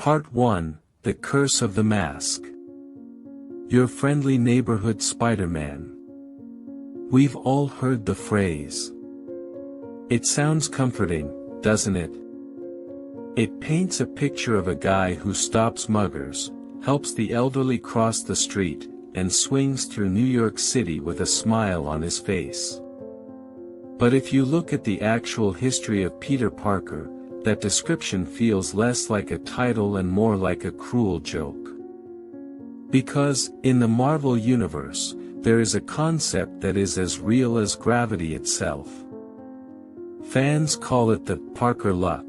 Part 1, The Curse of the Mask. Your friendly neighborhood Spider-Man. We've all heard the phrase. It sounds comforting, doesn't it? It paints a picture of a guy who stops muggers, helps the elderly cross the street, and swings through New York City with a smile on his face. But if you look at the actual history of Peter Parker, that description feels less like a title and more like a cruel joke. Because, in the Marvel Universe, there is a concept that is as real as gravity itself. Fans call it the Parker luck.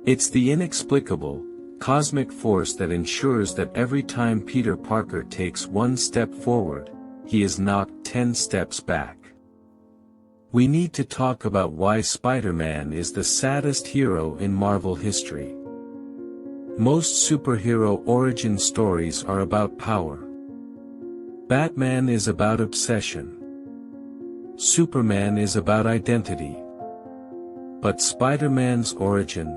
It's the inexplicable, cosmic force that ensures that every time Peter Parker takes one step forward, he is knocked 10 steps back. We need to talk about why Spider-Man is the saddest hero in Marvel history. Most superhero origin stories are about power. Batman is about obsession. Superman is about identity. But Spider-Man's origin?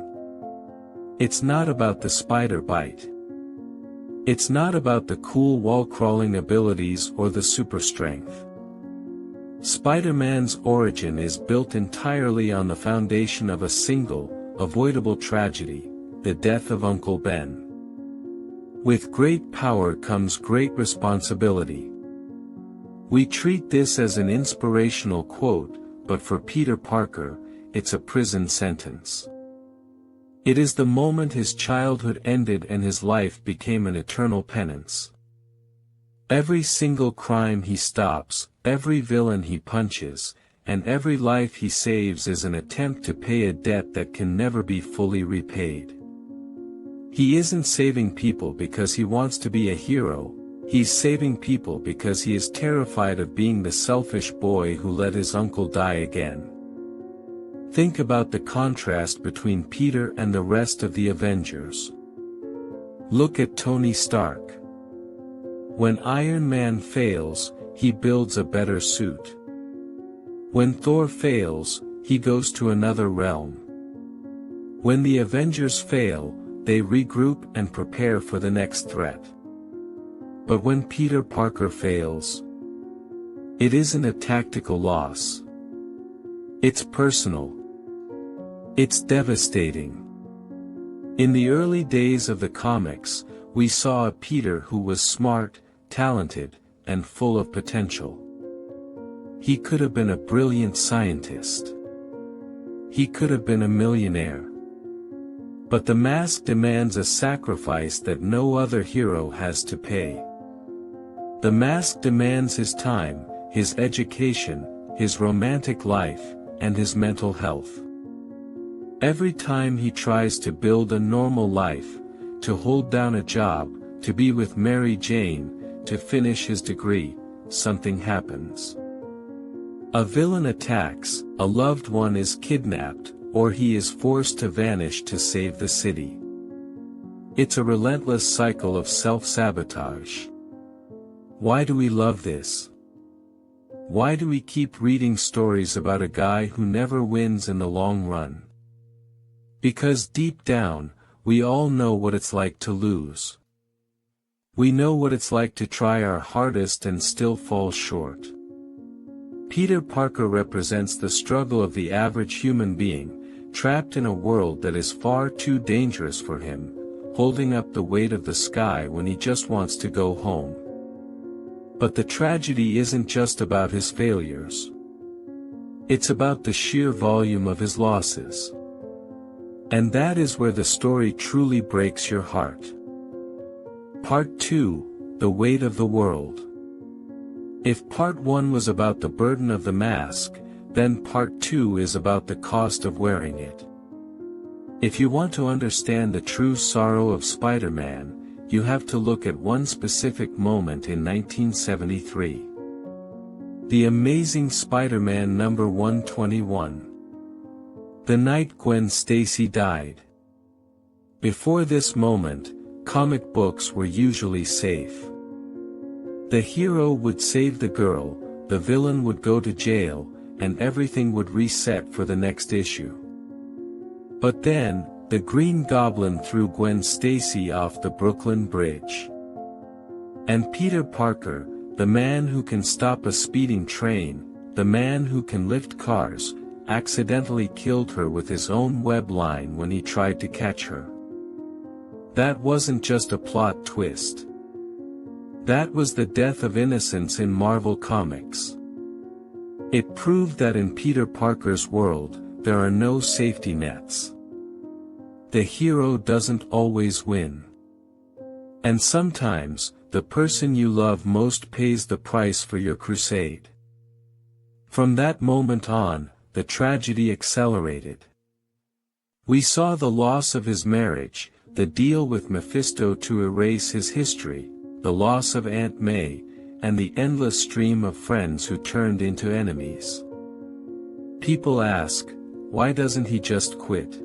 It's not about the spider bite. It's not about the cool wall-crawling abilities or the super strength. Spider-Man's origin is built entirely on the foundation of a single, avoidable tragedy, the death of Uncle Ben. With great power comes great responsibility. We treat this as an inspirational quote, but for Peter Parker, it's a prison sentence. It is the moment his childhood ended and his life became an eternal penance. Every single crime he stops, every villain he punches, and every life he saves is an attempt to pay a debt that can never be fully repaid. He isn't saving people because he wants to be a hero, he's saving people because he is terrified of being the selfish boy who let his uncle die again. Think about the contrast between Peter and the rest of the Avengers. Look at Tony Stark. When Iron Man fails, he builds a better suit. When Thor fails, he goes to another realm. When the Avengers fail, they regroup and prepare for the next threat. But when Peter Parker fails, it isn't a tactical loss. It's personal. It's devastating. In the early days of the comics, we saw a Peter who was smart, talented, and full of potential. He could have been a brilliant scientist. He could have been a millionaire. But the mask demands a sacrifice that no other hero has to pay. The mask demands his time, his education, his romantic life, and his mental health. Every time he tries to build a normal life, to hold down a job, to be with Mary Jane, to finish his degree, something happens. A villain attacks, a loved one is kidnapped, or he is forced to vanish to save the city. It's a relentless cycle of self-sabotage. Why do we love this? Why do we keep reading stories about a guy who never wins in the long run? Because deep down, we all know what it's like to lose. We know what it's like to try our hardest and still fall short. Peter Parker represents the struggle of the average human being, trapped in a world that is far too dangerous for him, holding up the weight of the sky when he just wants to go home. But the tragedy isn't just about his failures. It's about the sheer volume of his losses. And that is where the story truly breaks your heart. Part 2, The Weight of the World. If Part 1 was about the burden of the mask, then Part 2 is about the cost of wearing it. If you want to understand the true sorrow of Spider-Man, you have to look at one specific moment in 1973. The Amazing Spider-Man number 121. The night Gwen Stacy died. Before this moment, comic books were usually safe. The hero would save the girl, the villain would go to jail, and everything would reset for the next issue. But then, The Green Goblin threw Gwen Stacy off the Brooklyn Bridge. And Peter Parker, the man who can stop a speeding train, the man who can lift cars, accidentally killed her with his own web line when he tried to catch her. That wasn't just a plot twist. That was the death of innocence in Marvel Comics. It proved that in Peter Parker's world, there are no safety nets. The hero doesn't always win. And sometimes, the person you love most pays the price for your crusade. From that moment on, the tragedy accelerated. We saw the loss of his marriage, the deal with Mephisto to erase his history, the loss of Aunt May, and the endless stream of friends who turned into enemies. People ask, why doesn't he just quit?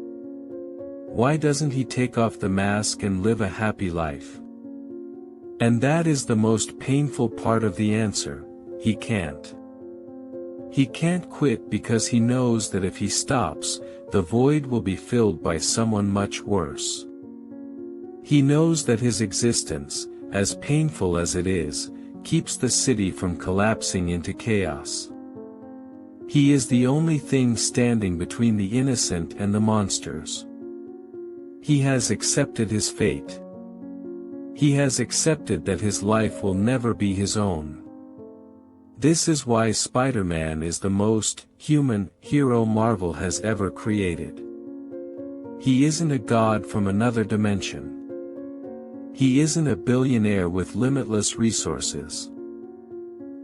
Why doesn't he take off the mask and live a happy life? And that is the most painful part of the answer: he can't. He can't quit because he knows that if he stops, the void will be filled by someone much worse. He knows that his existence, as painful as it is, keeps the city from collapsing into chaos. He is the only thing standing between the innocent and the monsters. He has accepted his fate. He has accepted that his life will never be his own. This is why Spider-Man is the most human hero Marvel has ever created. He isn't a god from another dimension. He isn't a billionaire with limitless resources.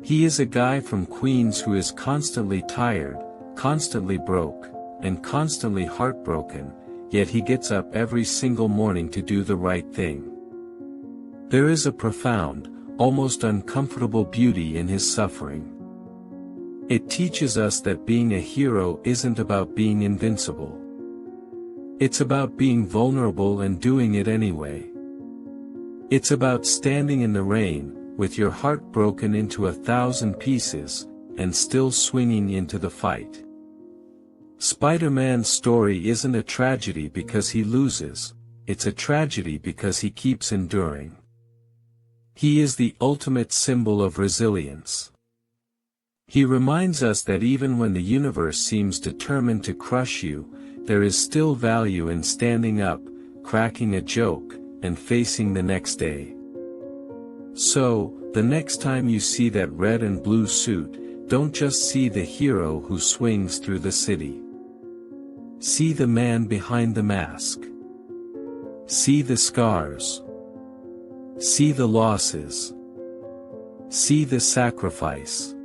He is a guy from Queens who is constantly tired, constantly broke, and constantly heartbroken, yet he gets up every single morning to do the right thing. There is a profound, almost uncomfortable beauty in his suffering. It teaches us that being a hero isn't about being invincible. It's about being vulnerable and doing it anyway. It's about standing in the rain, with your heart broken into 1,000 pieces, and still swinging into the fight. Spider-Man's story isn't a tragedy because he loses, it's a tragedy because he keeps enduring. He is the ultimate symbol of resilience. He reminds us that even when the universe seems determined to crush you, there is still value in standing up, cracking a joke, and facing the next day. So, the next time you see that red and blue suit, don't just see the hero who swings through the city. See the man behind the mask. See the scars. See the losses. See the sacrifice.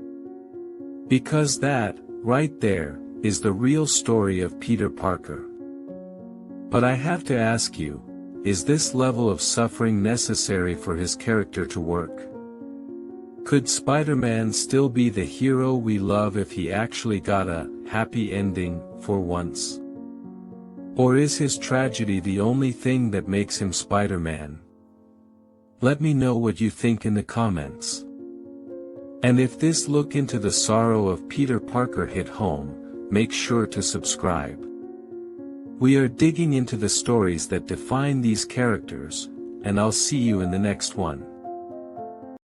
Because that, right there, is the real story of Peter Parker. But I have to ask you, is this level of suffering necessary for his character to work? Could Spider-Man still be the hero we love if he actually got a happy ending for once? Or is his tragedy the only thing that makes him Spider-Man? Let me know what you think in the comments. And if this look into the sorrow of Peter Parker hit home, make sure to subscribe. We are digging into the stories that define these characters, and I'll see you in the next one.